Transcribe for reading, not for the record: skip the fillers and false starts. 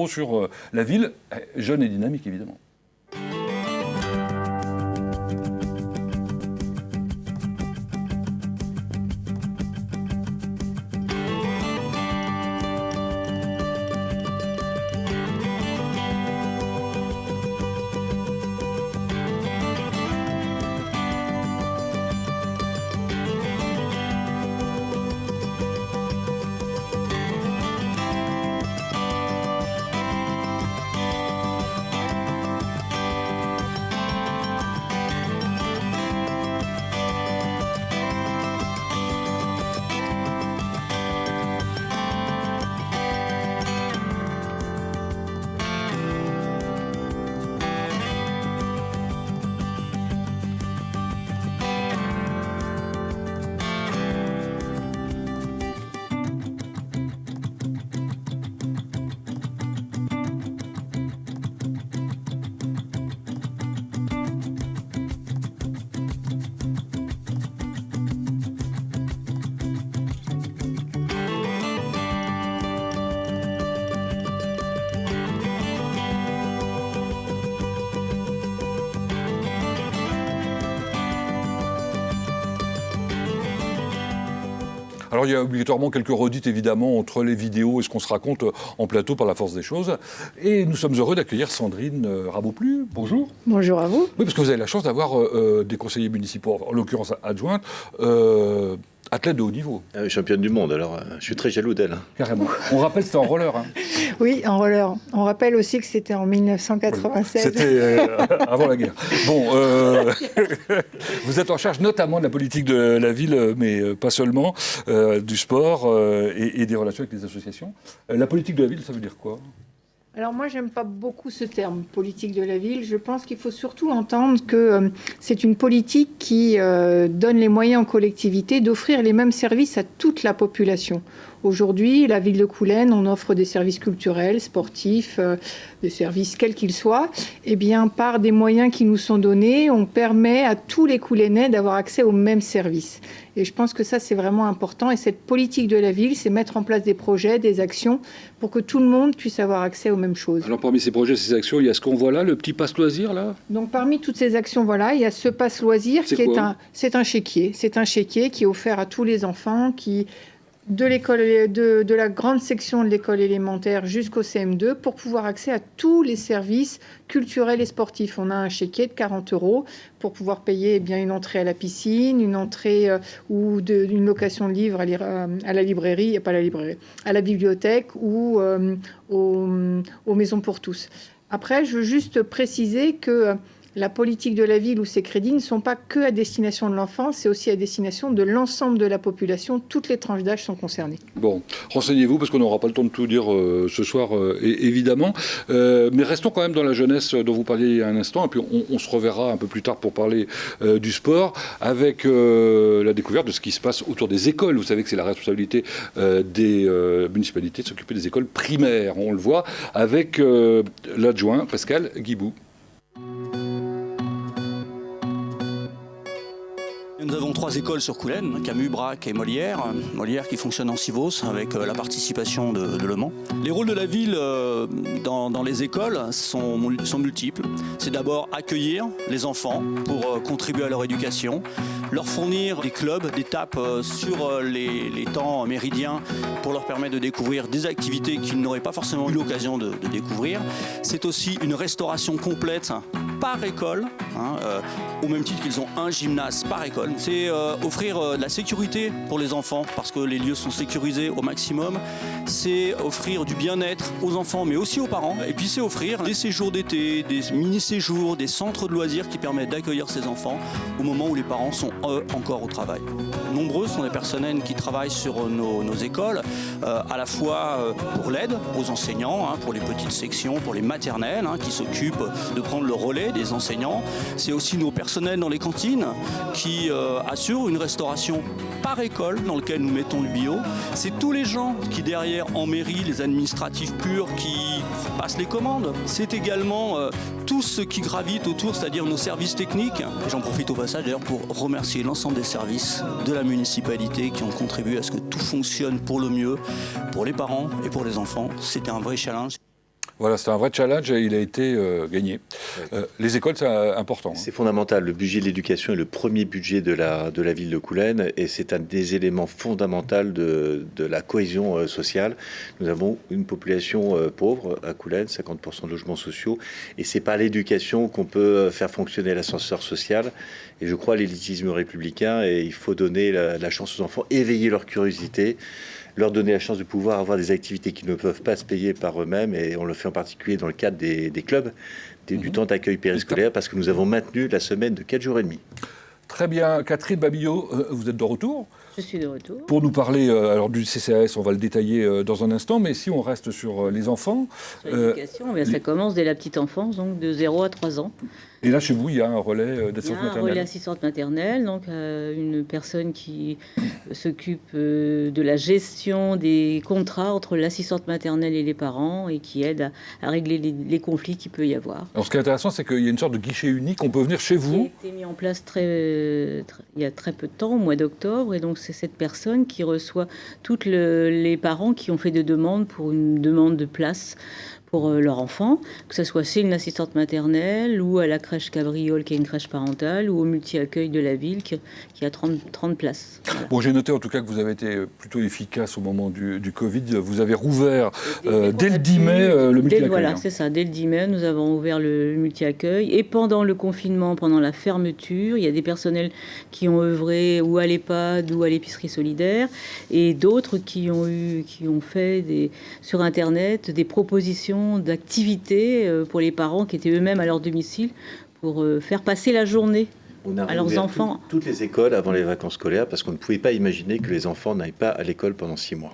Sur la ville, jeune et dynamique évidemment. Alors il y a obligatoirement quelques redites évidemment entre les vidéos et ce qu'on se raconte en plateau par la force des choses. Et nous sommes heureux d'accueillir Sandrine Raboplu. Bonjour. Bonjour à vous. Oui, parce que vous avez la chance d'avoir des conseillers municipaux, en l'occurrence adjointes, athlète de haut niveau. Ah oui, championne du monde, alors je suis très jaloux d'elle. Carrément. On rappelle c'était en roller. Hein. Oui, en roller. On rappelle aussi que c'était en 1996. C'était avant la guerre. Bon, vous êtes en charge notamment de la politique de la ville, mais pas seulement, du sport et des relations avec les associations. La politique de la ville, ça veut dire quoi ? Alors moi, j'aime pas beaucoup ce terme, politique de la ville. Je pense qu'il faut surtout entendre que c'est une politique qui donne les moyens aux collectivités d'offrir les mêmes services à toute la population. Aujourd'hui, la ville de Coulennes, on offre des services culturels, sportifs, des services quels qu'ils soient. Eh bien, par des moyens qui nous sont donnés, on permet à tous les Coulennais d'avoir accès aux mêmes services. Et je pense que ça, c'est vraiment important. Et cette politique de la ville, c'est mettre en place des projets, des actions pour que tout le monde puisse avoir accès aux mêmes choses. Alors, parmi ces projets, ces actions, il y a ce qu'on voit là, le petit passe loisir, là ? Donc, parmi toutes ces actions, voilà, il y a ce passe loisir qui est un chéquier. C'est un chéquier qui est offert à tous les enfants de l'école, de la grande section de l'école élémentaire jusqu'au CM2 pour pouvoir accès à tous les services culturels et sportifs. On a un chéquier de 40 € pour pouvoir payer une entrée à la piscine, une entrée ou une location de livres à la librairie, pas à la librairie, à la bibliothèque ou aux maisons pour tous. Après, je veux juste préciser que la politique de la ville ou ses crédits ne sont pas que à destination de l'enfant, c'est aussi à destination de l'ensemble de la population. Toutes les tranches d'âge sont concernées. Bon, renseignez-vous parce qu'on n'aura pas le temps de tout dire ce soir, évidemment. Mais restons quand même dans la jeunesse dont vous parliez il y a un instant. Et puis on se reverra un peu plus tard pour parler du sport avec la découverte de ce qui se passe autour des écoles. Vous savez que c'est la responsabilité des municipalités de s'occuper des écoles primaires. On le voit avec l'adjoint Pascal Guibou. Nous avons 3 écoles sur Coulennes, Camus, Braque et Molière. Molière qui fonctionne en Civos avec la participation de Le Mans. Les rôles de la ville dans les écoles sont multiples. C'est d'abord accueillir les enfants pour contribuer à leur éducation, leur fournir des clubs, des tapes sur les temps méridiens pour leur permettre de découvrir des activités qu'ils n'auraient pas forcément eu l'occasion de découvrir. C'est aussi une restauration complète par école, au même titre qu'ils ont un gymnase par école. C'est offrir de la sécurité pour les enfants parce que les lieux sont sécurisés au maximum. C'est offrir du bien-être aux enfants mais aussi aux parents. Et puis c'est offrir des séjours d'été, des mini-séjours, des centres de loisirs qui permettent d'accueillir ces enfants au moment où les parents sont encore au travail. Nombreux sont les personnels qui travaillent sur nos écoles, à la fois pour l'aide aux enseignants, pour les petites sections, pour les maternelles qui s'occupent de prendre le relais des enseignants. C'est aussi nos personnels dans les cantines qui assurent une restauration par école dans laquelle nous mettons le bio. C'est tous les gens qui derrière en mairie, les administratifs purs qui passent les commandes. C'est également tout ce qui gravite autour, c'est-à-dire nos services techniques. J'en profite au passage d'ailleurs pour remercier l'ensemble des services de la municipalité qui ont contribué à ce que tout fonctionne pour le mieux, pour les parents et pour les enfants. C'était un vrai challenge. Voilà, c'est un vrai challenge et il a été gagné. Les écoles, c'est important. C'est fondamental. Le budget de l'éducation est le premier budget de la ville de Coulennes et c'est un des éléments fondamentaux de la cohésion sociale. Nous avons une population pauvre à Coulennes, 50% de logements sociaux, et c'est par l'éducation qu'on peut faire fonctionner l'ascenseur social. Et je crois à l'élitisme républicain et il faut donner la chance aux enfants, éveiller leur curiosité, leur donner la chance de pouvoir avoir des activités qu'ils ne peuvent pas se payer par eux-mêmes, et on le fait en particulier dans le cadre des clubs, du temps d'accueil périscolaire, parce que nous avons maintenu la semaine de 4 jours et demi. Très bien. Catherine Babillot, vous êtes de retour ? Je suis de retour. Pour nous parler alors du CCAS, on va le détailler dans un instant, mais si on reste sur les enfants... Sur l'éducation, ça commence dès la petite enfance, donc de 0 à 3 ans. Et là, chez vous, il y a un relais d'assistante maternelle. Il y a un relais assistante maternelle, donc une personne qui s'occupe de la gestion des contrats entre l'assistante maternelle et les parents et qui aide à régler les conflits qu'il peut y avoir. Alors, ce qui est intéressant, c'est qu'il y a une sorte de guichet unique. On peut venir chez vous. Qui a été mis en place il y a très peu de temps, au mois d'octobre, et donc c'est cette personne qui reçoit tous les parents qui ont fait des demandes pour une demande de place pour leur enfant, que ce soit chez une assistante maternelle ou à la crèche Cabriole, qui est une crèche parentale, ou au multi-accueil de la ville, qui a 30 places. Voilà. Bon, j'ai noté en tout cas que vous avez été plutôt efficace au moment du Covid. Vous avez rouvert dès le 10 mai le multi-accueil. Voilà, c'est ça. Dès le 10 mai, nous avons ouvert le multi-accueil. Et pendant le confinement, pendant la fermeture, il y a des personnels qui ont œuvré ou à l'EHPAD ou à l'épicerie solidaire, et d'autres qui ont fait sur Internet des propositions d'activités pour les parents qui étaient eux-mêmes à leur domicile pour faire passer la journée à leurs enfants. Toutes les écoles avant les vacances scolaires, parce qu'on ne pouvait pas imaginer que les enfants n'aillent pas à l'école pendant 6 mois.